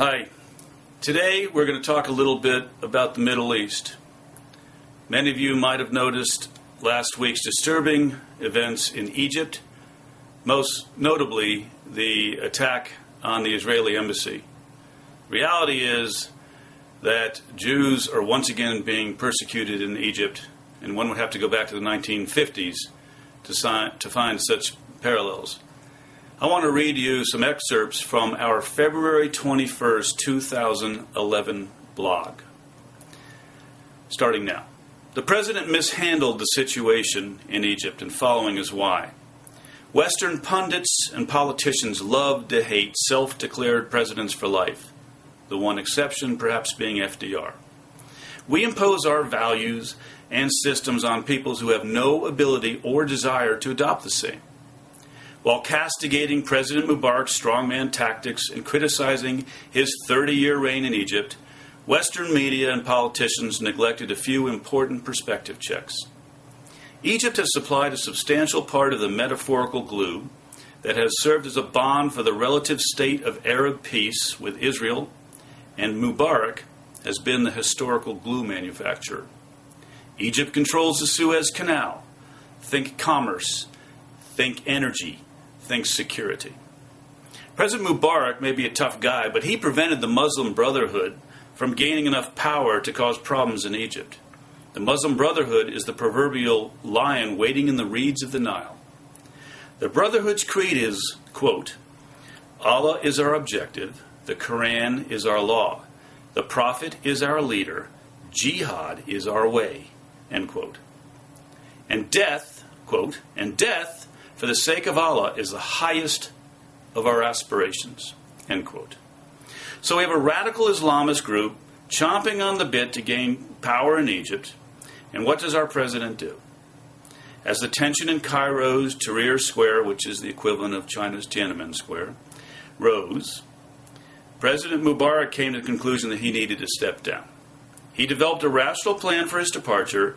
Hi. Today we're going to talk a little bit about the Middle East. Many of you might have noticed last week's disturbing events in Egypt, most notably the attack on the Israeli embassy. Reality is that Jews are once again being persecuted in Egypt, and one would have to go back to the 1950s to find such parallels. I want to read you some excerpts from our February 21st, 2011 blog. Starting now. The president mishandled the situation in Egypt, and following is why. Western pundits and politicians love to hate self-declared presidents for life, the one exception perhaps being FDR. We impose our values and systems on peoples who have no ability or desire to adopt the same. While castigating President Mubarak's strongman tactics and criticizing his 30-year reign in Egypt, Western media and politicians neglected a few important perspective checks. Egypt has supplied a substantial part of the metaphorical glue that has served as a bond for the relative state of Arab peace with Israel, and Mubarak has been the historical glue manufacturer. Egypt controls the Suez Canal. Think commerce. Think energy. Think security. President Mubarak may be a tough guy, but he prevented the Muslim Brotherhood from gaining enough power to cause problems in Egypt. The Muslim Brotherhood is the proverbial lion waiting in the reeds of the Nile. The Brotherhood's creed is, quote, Allah is our objective, the Quran is our law, the Prophet is our leader, jihad is our way, end quote. And death, quote, and death for the sake of Allah is the highest of our aspirations, end quote. So we have a radical Islamist group chomping on the bit to gain power in Egypt. And what does our president do? As the tension in Cairo's Tahrir Square, which is the equivalent of China's Tiananmen Square, rose, President Mubarak came to the conclusion that he needed to step down. He developed a rational plan for his departure,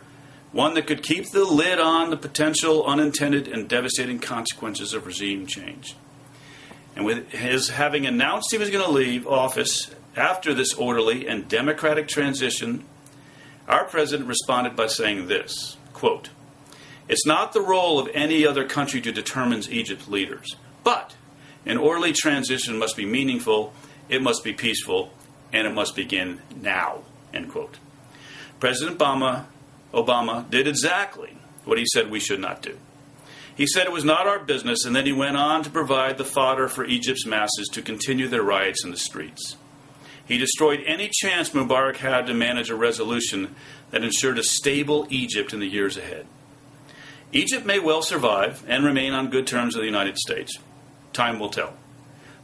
one that could keep the lid on the potential unintended and devastating consequences of regime change. And with his having announced he was going to leave office after this orderly and democratic transition, our president responded by saying this, quote, it's not the role of any other country to determine Egypt's leaders, but an orderly transition must be meaningful, it must be peaceful, and it must begin now, end quote. President Obama did exactly what he said we should not do. He said it was not our business, and then he went on to provide the fodder for Egypt's masses to continue their riots in the streets. He destroyed any chance Mubarak had to manage a resolution that ensured a stable Egypt in the years ahead. Egypt may well survive and remain on good terms with the United States. Time will tell.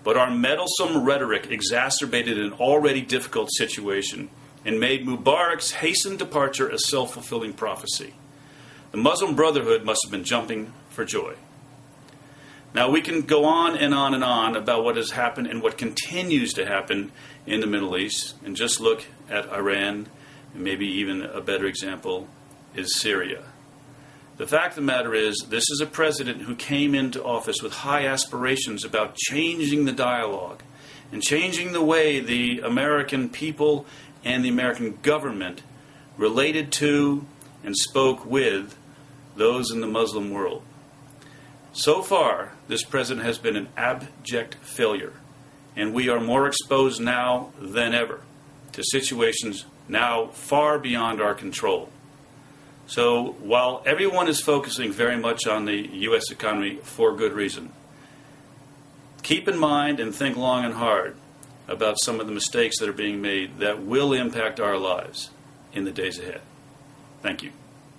But our meddlesome rhetoric exacerbated an already difficult situation and made Mubarak's hastened departure a self-fulfilling prophecy. The Muslim Brotherhood must have been jumping for joy. Now, we can go on and on and on about what has happened and what continues to happen in the Middle East, and just look at Iran, and maybe even a better example is Syria. The fact of the matter is, this is a president who came into office with high aspirations about changing the dialogue and changing the way the American people and the American government related to and spoke with those in the Muslim world. So far, this president has been an abject failure, and we are more exposed now than ever to situations now far beyond our control. So while everyone is focusing very much on the U.S. economy for good reason, keep in mind and think long and hard about some of the mistakes that are being made that will impact our lives in the days ahead. Thank you.